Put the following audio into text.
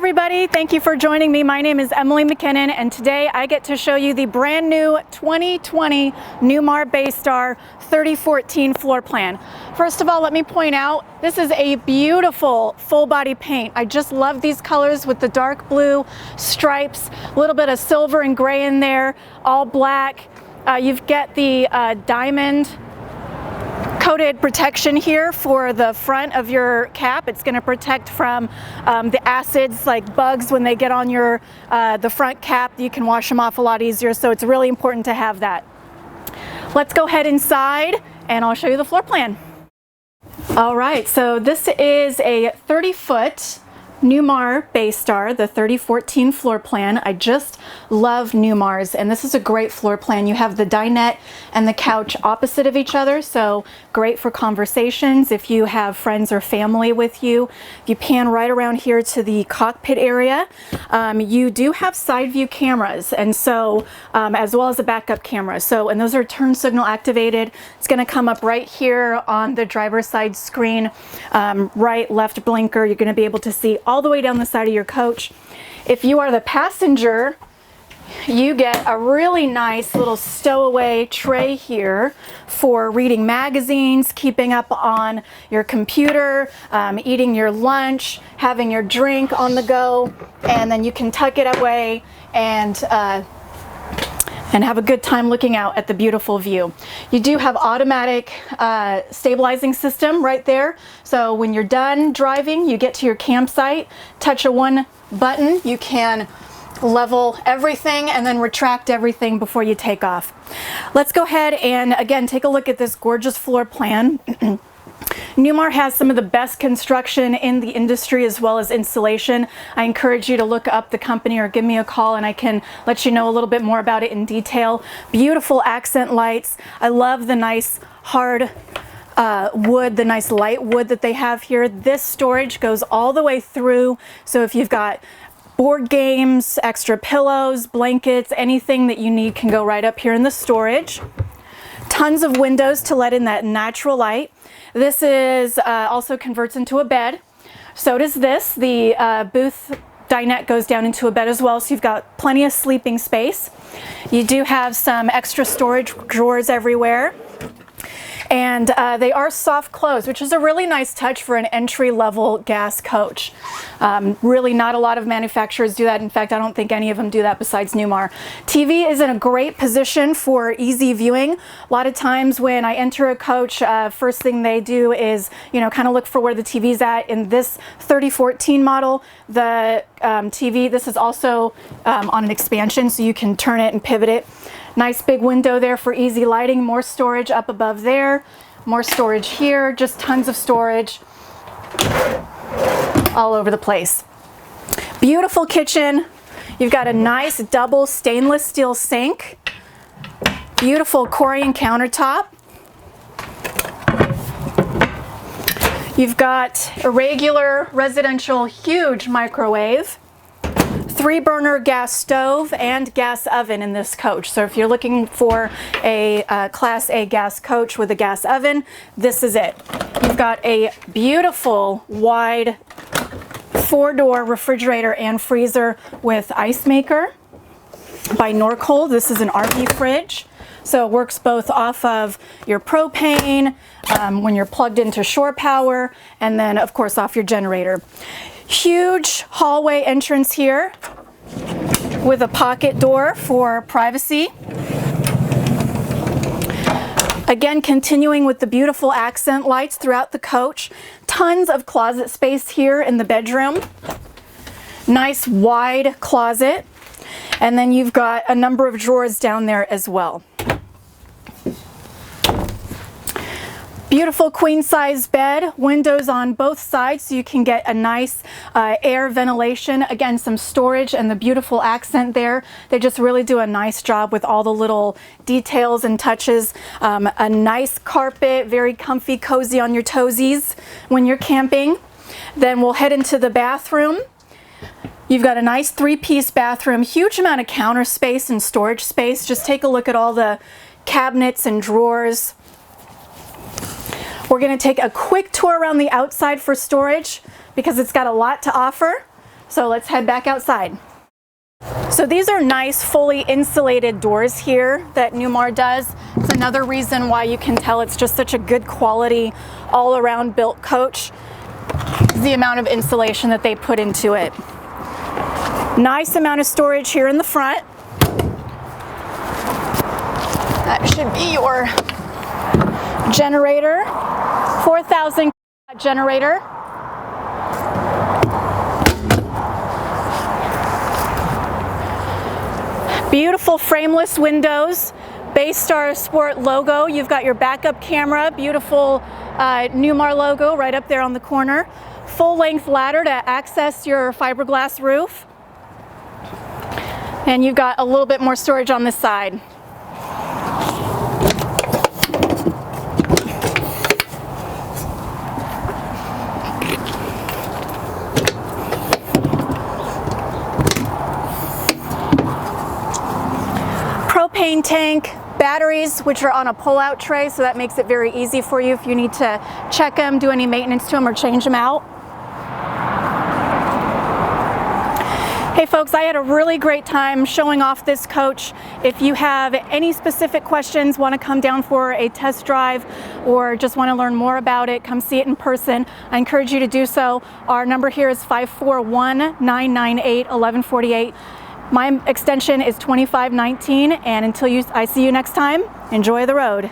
everybody, thank you for joining me. My name is Emily McKinnon, and today I get to show you the brand new 2020 Newmar Bay Star 3014 floor plan. First of all, let me point out, this is a beautiful full body paint. I just love these colors with the dark blue stripes, a little bit of silver and gray in there, all black. You've got the diamond coated protection here for the front of your cap. It's going to protect from the acids like bugs when they get on your the front cap. You can wash them off a lot easier, so it's really important to have that. Let's go ahead inside and I'll show you the floor plan. All right, so this is a 30-foot Newmar Bay Star, the 3014 floor plan. I just love Newmars, and this is a great floor plan. You have the dinette and the couch opposite of each other, so great for conversations if you have friends or family with you. If you pan right around here to the cockpit area, you do have side view cameras, and so as well as a backup camera. So, and those are turn signal activated. It's going to come up right here on the driver's side screen, right, left blinker. You're going to be able to see all the way down the side of your coach. If you are the passenger, you get a really nice little stowaway tray here for reading magazines, keeping up on your computer, eating your lunch, having your drink on the go, and then you can tuck it away and have a good time looking out at the beautiful view. You do have automatic stabilizing system right there. So when you're done driving, you get to your campsite, touch a one button, you can level everything and then retract everything before you take off. Let's go ahead and again take a look at this gorgeous floor plan. Newmar has some of the best construction in the industry as well as insulation. I encourage you to look up the company or give me a call and I can let you know a little bit more about it in detail. Beautiful accent lights. I love the nice hard wood, the nice light wood that they have here. This storage goes all the way through, so if you've got board games, extra pillows, blankets, anything that you need can go right up here in the storage. Tons of windows to let in that natural light. This is also converts into a bed. So does this. The booth dinette goes down into a bed as well, so you've got plenty of sleeping space. You do have some extra storage drawers everywhere. And they are soft close, which is a really nice touch for an entry-level gas coach. Really not a lot of manufacturers do that. In fact, I don't think any of them do that besides Newmar. TV is in a great position for easy viewing. A lot of times when I enter a coach, first thing they do is, kind of look for where the TV's at. In this 3014 model, the TV, this is also on an expansion, so you can turn it and pivot it. Nice big window there for easy lighting, more storage up above there, more storage here, just tons of storage all over the place. Beautiful kitchen. You've got a nice double stainless steel sink, beautiful Corian countertop. You've got a regular residential huge microwave, 3-burner gas stove and gas oven in this coach. So if you're looking for a Class A gas coach with a gas oven, this is it. You've got a beautiful wide 4-door refrigerator and freezer with ice maker by Norcold. This is an RV fridge. So it works both off of your propane, when you're plugged into shore power, and then of course off your generator. Huge hallway entrance here with a pocket door for privacy. Again, continuing with the beautiful accent lights throughout the coach. Tons of closet space here in the bedroom. Nice wide closet. And then you've got a number of drawers down there as well. Beautiful queen size bed, windows on both sides so you can get a nice air ventilation. Again, some storage and the beautiful accent there. They just really do a nice job with all the little details and touches. A nice carpet, very comfy, cozy on your toesies when you're camping. Then we'll head into the bathroom. You've got a nice 3-piece bathroom, huge amount of counter space and storage space. Just take a look at all the cabinets and drawers. We're going to take a quick tour around the outside for storage because it's got a lot to offer. So let's head back outside. So these are nice fully insulated doors here that Newmar does. It's another reason why you can tell it's just such a good quality all around built coach, the amount of insulation that they put into it. Nice amount of storage here in the front. That should be your generator, 4,000 generator. Beautiful frameless windows, Bay Star Sport logo. You've got your backup camera, beautiful Newmar logo right up there on the corner. Full length ladder to access your fiberglass roof. And you've got a little bit more storage on this side. Propane tank, batteries, which are on a pull-out tray, so that makes it very easy for you if you need to check them, do any maintenance to them, or change them out. Hey folks, I had a really great time showing off this coach. If you have any specific questions, want to come down for a test drive, or just want to learn more about it, come see it in person, I encourage you to do so. Our number here is 541-998-1148. My extension is 2519, and until I see you next time, enjoy the road.